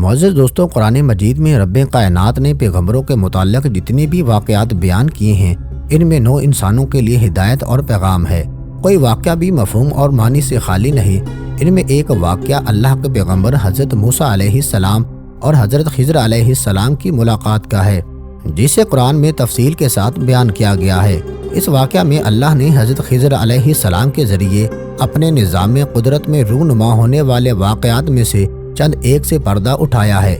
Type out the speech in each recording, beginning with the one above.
معزز دوستوں، قرآن مجید میں رب کائنات نے پیغمبروں کے متعلق جتنے بھی واقعات بیان کیے ہیں، ان میں نو انسانوں کے لیے ہدایت اور پیغام ہے۔ کوئی واقعہ بھی مفہوم اور معنی سے خالی نہیں۔ ان میں ایک واقعہ اللہ کے پیغمبر حضرت موسیٰ علیہ السلام اور حضرت خضر علیہ السلام کی ملاقات کا ہے، جسے قرآن میں تفصیل کے ساتھ بیان کیا گیا ہے۔ اس واقعہ میں اللہ نے حضرت خضر علیہ السلام کے ذریعے اپنے نظام قدرت میں رونما ہونے والے واقعات میں سے چند ایک سے پردہ اٹھایا ہے۔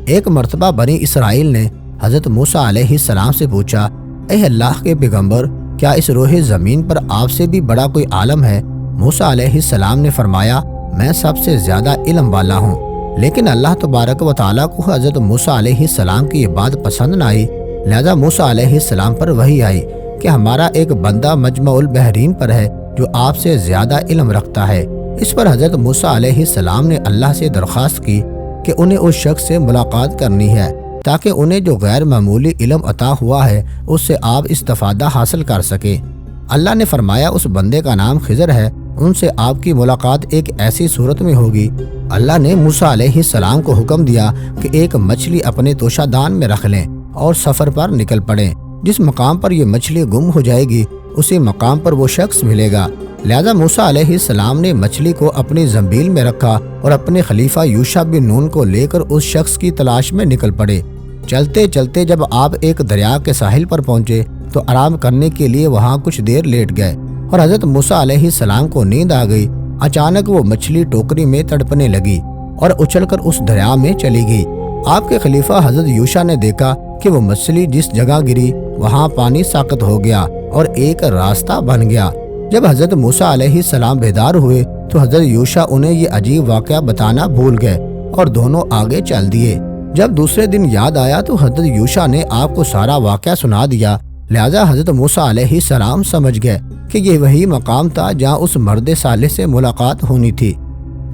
ایک مرتبہ بنی اسرائیل نے حضرت موسیٰ علیہ السلام سے پوچھا، اے اللہ کے پیغمبر، کیا اس روح زمین پر آپ سے بھی بڑا کوئی عالم ہے؟ موسیٰ علیہ السلام نے فرمایا، میں سب سے زیادہ علم والا ہوں۔ لیکن اللہ تبارک و تعالیٰ کو حضرت موسیٰ علیہ السلام کی یہ بات پسند نہ آئی، لہذا موسیٰ علیہ السلام پر وحی آئی کہ ہمارا ایک بندہ مجمع البحرین پر ہے جو آپ سے زیادہ علم رکھتا ہے۔ اس پر حضرت موسیٰ علیہ السلام نے اللہ سے درخواست کی کہ انہیں اس شخص سے ملاقات کرنی ہے تاکہ انہیں جو غیر معمولی علم عطا ہوا ہے اس سے آپ استفادہ حاصل کر سکیں۔ اللہ نے فرمایا، اس بندے کا نام خضر ہے، ان سے آپ کی ملاقات ایک ایسی صورت میں ہوگی۔ اللہ نے موسیٰ علیہ السلام کو حکم دیا کہ ایک مچھلی اپنے توشہ دان میں رکھ لیں اور سفر پر نکل پڑیں۔ جس مقام پر یہ مچھلی گم ہو جائے گی اسی مقام پر وہ شخص ملے گا۔ لہذا موسیٰ علیہ السلام نے مچھلی کو اپنی زنبیل میں رکھا اور اپنے خلیفہ یوشع بن نون کو لے کر اس شخص کی تلاش میں نکل پڑے۔ چلتے چلتے جب آپ ایک دریا کے ساحل پر پہنچے تو آرام کرنے کے لیے وہاں کچھ دیر لیٹ گئے اور حضرت موسیٰ علیہ السلام کو نیند آ گئی۔ اچانک وہ مچھلی ٹوکری میں تڑپنے لگی اور اچھل کر اس دریا میں چلی گئی۔ آپ کے خلیفہ حضرت یوشع نے دیکھا کہ وہ مچھلی جس جگہ گری وہاں پانی ساقط ہو گیا اور ایک راستہ بن گیا۔ جب حضرت موسیٰ علیہ السلام بیدار ہوئے تو حضرت یوشع انہیں یہ عجیب واقعہ بتانا بھول گئے اور دونوں آگے چل دیے۔ جب دوسرے دن یاد آیا تو حضرت یوشع نے آپ کو سارا واقعہ سنا دیا، لہذا حضرت موسیٰ علیہ السلام سمجھ گئے کہ یہ وہی مقام تھا جہاں اس مرد صالح سے ملاقات ہونی تھی۔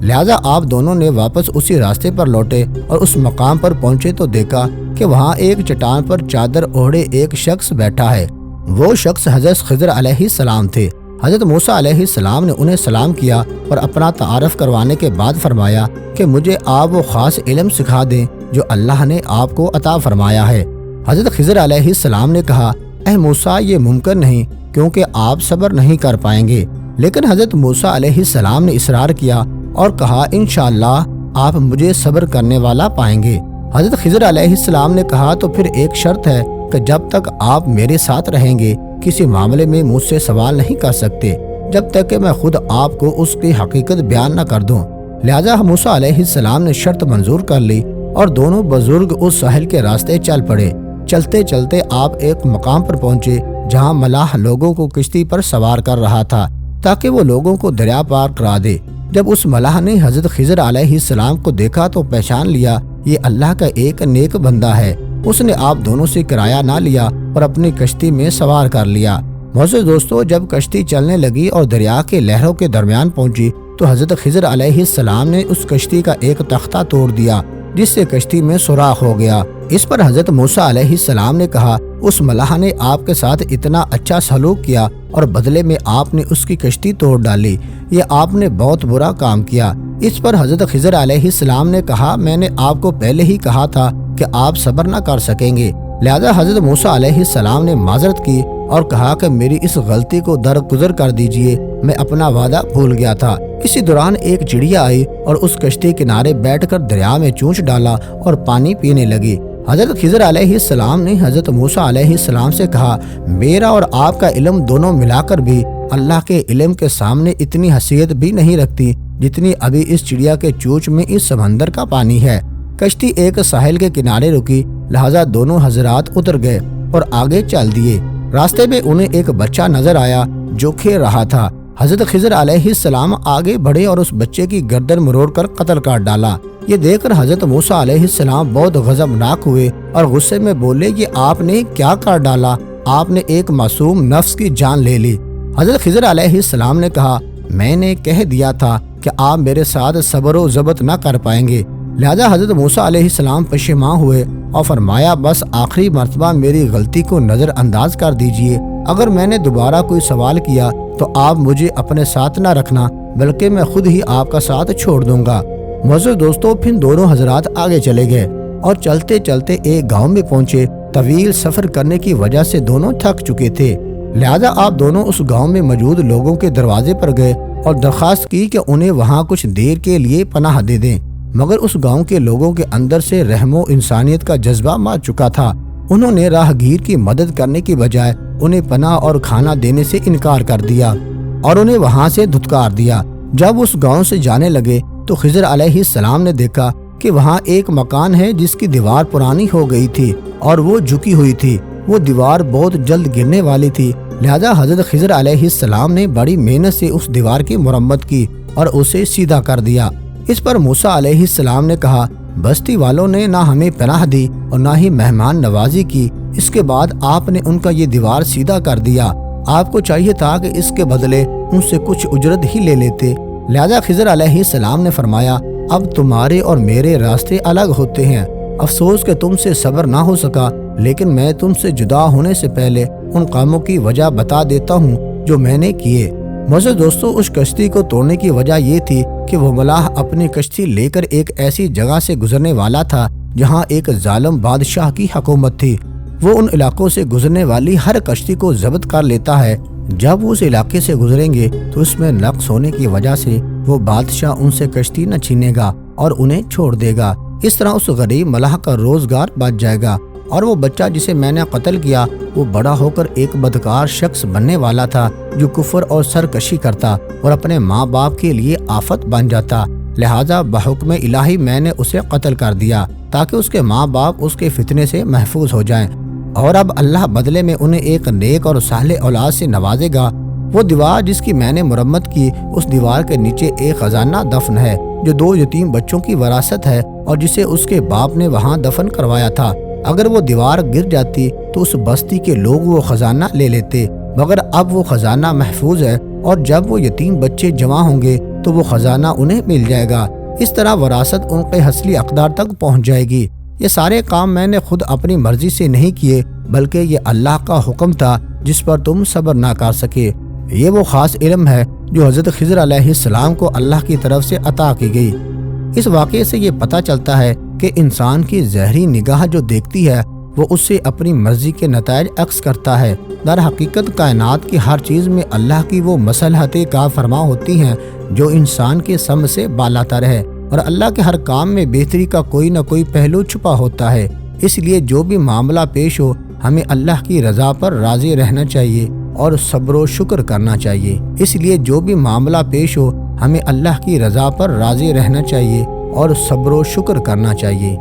لہذا آپ دونوں نے واپس اسی راستے پر لوٹے اور اس مقام پر پہنچے تو دیکھا کہ وہاں ایک چٹان پر چادر اوڑھے ایک شخص بیٹھا ہے۔ وہ شخص حضرت خضر علیہ السلام تھے۔ حضرت موسیٰ علیہ السلام نے انہیں سلام کیا اور اپنا تعارف کروانے کے بعد فرمایا کہ مجھے آپ وہ خاص علم سکھا دیں جو اللہ نے آپ کو عطا فرمایا ہے۔ حضرت خضر علیہ السلام نے کہا، اے موسیٰ، یہ ممکن نہیں کیونکہ آپ صبر نہیں کر پائیں گے۔ لیکن حضرت موسیٰ علیہ السلام نے اصرار کیا اور کہا، انشاءاللہ آپ مجھے صبر کرنے والا پائیں گے۔ حضرت خضر علیہ السلام نے کہا، تو پھر ایک شرط ہے کہ جب تک آپ میرے ساتھ رہیں گے کسی معاملے میں مجھ سے سوال نہیں کر سکتے جب تک کہ میں خود آپ کو اس کی حقیقت بیان نہ کر دوں۔ لہذا موسیٰ علیہ السلام نے شرط منظور کر لی اور دونوں بزرگ اس ساحل کے راستے چل پڑے۔ چلتے چلتے آپ ایک مقام پر پہنچے جہاں ملاح لوگوں کو کشتی پر سوار کر رہا تھا تاکہ وہ لوگوں کو دریا پار کرا دے۔ جب اس ملاح نے حضرت خضر علیہ السلام کو دیکھا تو پہچان لیا یہ اللہ کا ایک نیک بندہ ہے۔ اس نے آپ دونوں سے کرایہ نہ لیا اور اپنی کشتی میں سوار کر لیا۔ معزز دوستو، جب کشتی چلنے لگی اور دریا کے لہروں کے درمیان پہنچی تو حضرت خضر علیہ السلام نے اس کشتی کا ایک تختہ توڑ دیا جس سے کشتی میں سوراخ ہو گیا۔ اس پر حضرت موسیٰ علیہ السلام نے کہا، اس ملاح نے آپ کے ساتھ اتنا اچھا سلوک کیا اور بدلے میں آپ نے اس کی کشتی توڑ ڈالی، یہ آپ نے بہت برا کام کیا۔ اس پر حضرت خضر علیہ السلام نے کہا، میں نے آپ کو پہلے ہی کہا تھا کہ آپ صبر نہ کر سکیں گے۔ لہذا حضرت موسیٰ علیہ السلام نے معذرت کی اور کہا کہ میری اس غلطی کو درگزر کر دیجئے، میں اپنا وعدہ بھول گیا تھا۔ اسی دوران ایک چڑیا آئی اور اس کشتی کنارے بیٹھ کر دریا میں چونچ ڈالا اور پانی پینے لگی۔ حضرت خضر علیہ السلام نے حضرت موسیٰ علیہ السلام سے کہا، میرا اور آپ کا علم دونوں ملا کر بھی اللہ کے علم کے سامنے اتنی حیثیت بھی نہیں رکھتی جتنی ابھی اس چڑیا کے چونچ میں اس سمندر کا پانی ہے۔ کشتی ایک ساحل کے کنارے رکی، لہذا دونوں حضرات اتر گئے اور آگے چل دیے۔ راستے میں انہیں ایک بچہ نظر آیا جو کھیل رہا تھا۔ حضرت خضر علیہ السلام آگے بڑھے اور اس بچے کی گردن مروڑ کر قتل کر ڈالا۔ یہ دیکھ کر حضرت موسیٰ علیہ السلام بہت غضبناک ہوئے اور غصے میں بولے، یہ آپ نے کیا کر ڈالا؟ آپ نے ایک معصوم نفس کی جان لے لی۔ حضرت خضر علیہ السلام نے کہا، میں نے کہہ دیا تھا کہ آپ میرے ساتھ صبر و ضبط نہ کر پائیں گے۔ لہذا حضرت موسیٰ علیہ السلام پشیمان ہوئے اور فرمایا، بس آخری مرتبہ میری غلطی کو نظر انداز کر دیجئے۔ اگر میں نے دوبارہ کوئی سوال کیا تو آپ مجھے اپنے ساتھ نہ رکھنا بلکہ میں خود ہی آپ کا ساتھ چھوڑ دوں گا۔ معزز دوستو، پھر دونوں حضرات آگے چلے گئے اور چلتے چلتے ایک گاؤں میں پہنچے۔ طویل سفر کرنے کی وجہ سے دونوں تھک چکے تھے، لہذا آپ دونوں اس گاؤں میں موجود لوگوں کے دروازے پر گئے اور درخواست کی کہ انہیں وہاں کچھ دیر کے لیے پناہ دے دیں، مگر اس گاؤں کے لوگوں کے اندر سے رحم و انسانیت کا جذبہ مر چکا تھا۔ انہوں نے راہگیر کی مدد کرنے کی بجائے انہیں پناہ اور کھانا دینے سے انکار کر دیا اور انہیں وہاں سے دھتکار دیا۔ جب اس گاؤں سے جانے لگے تو خضر علیہ السلام نے دیکھا کہ وہاں ایک مکان ہے جس کی دیوار پرانی ہو گئی تھی اور وہ جھکی ہوئی تھی۔ وہ دیوار بہت جلد گرنے والی تھی، لہذا حضرت خضر علیہ السلام نے بڑی محنت سے اس دیوار کی مرمت کی اور اسے سیدھا کر دیا۔ اس پر موسیٰ علیہ السلام نے کہا، بستی والوں نے نہ ہمیں پناہ دی اور نہ ہی مہمان نوازی کی، اس کے بعد آپ نے ان کا یہ دیوار سیدھا کر دیا۔ آپ کو چاہیے تھا کہ اس کے بدلے ان سے کچھ اجرت ہی لے لیتے۔ لہذا خضر علیہ السلام نے فرمایا، اب تمہارے اور میرے راستے الگ ہوتے ہیں۔ افسوس کہ تم سے صبر نہ ہو سکا، لیکن میں تم سے جدا ہونے سے پہلے ان کاموں کی وجہ بتا دیتا ہوں جو میں نے کیے۔ معزز دوستو، اس کشتی کو توڑنے کی وجہ یہ تھی کہ وہ ملاح اپنی کشتی لے کر ایک ایسی جگہ سے گزرنے والا تھا جہاں ایک ظالم بادشاہ کی حکومت تھی۔ وہ ان علاقوں سے گزرنے والی ہر کشتی کو ضبط کر لیتا ہے۔ جب وہ اس علاقے سے گزریں گے تو اس میں نقص ہونے کی وجہ سے وہ بادشاہ ان سے کشتی نہ چھینے گا اور انہیں چھوڑ دے گا۔ اس طرح اس غریب ملاح کا روزگار بچ جائے گا، اور وہ بچہ جسے میں نے قتل کیا وہ بڑا ہو کر ایک بدکار شخص بننے والا تھا جو کفر اور سرکشی کرتا اور اپنے ماں باپ کے لیے آفت بن جاتا۔ لہذا بحکم الہی میں نے اسے قتل کر دیا تاکہ اس کے ماں باپ اس کے فتنے سے محفوظ ہو جائیں، اور اب اللہ بدلے میں انہیں ایک نیک اور صالح اولاد سے نوازے گا۔ وہ دیوار جس کی میں نے مرمت کی، اس دیوار کے نیچے ایک خزانہ دفن ہے جو 2 یتیم بچوں کی وراثت ہے اور جسے اس کے باپ نے وہاں دفن کروایا تھا۔ اگر وہ دیوار گر جاتی تو اس بستی کے لوگ وہ خزانہ لے لیتے، مگر اب وہ خزانہ محفوظ ہے، اور جب وہ یتیم بچے جمع ہوں گے تو وہ خزانہ انہیں مل جائے گا۔ اس طرح وراثت ان کے اصلی اقدار تک پہنچ جائے گی۔ یہ سارے کام میں نے خود اپنی مرضی سے نہیں کیے، بلکہ یہ اللہ کا حکم تھا جس پر تم صبر نہ کر سکے۔ یہ وہ خاص علم ہے جو حضرت خضر علیہ السلام کو اللہ کی طرف سے عطا کی گئی۔ اس واقعے سے یہ پتہ چلتا ہے کہ انسان کی ظاہری نگاہ جو دیکھتی ہے وہ اس سے اپنی مرضی کے نتائج عکس کرتا ہے۔ در حقیقت کائنات کی ہر چیز میں اللہ کی وہ مصلحتیں کار فرما ہوتی ہیں جو انسان کے سمجھ سے بالاتر ہے، اور اللہ کے ہر کام میں بہتری کا کوئی نہ کوئی پہلو چھپا ہوتا ہے۔ اس لیے جو بھی معاملہ پیش ہو ہمیں اللہ کی رضا پر راضی رہنا چاہیے اور صبر و شکر کرنا چاہیے۔ اس لیے جو بھی معاملہ پیش ہو ہمیں اللہ کی رضا پر راضی رہنا چاہیے اور صبر و شکر کرنا چاہیے۔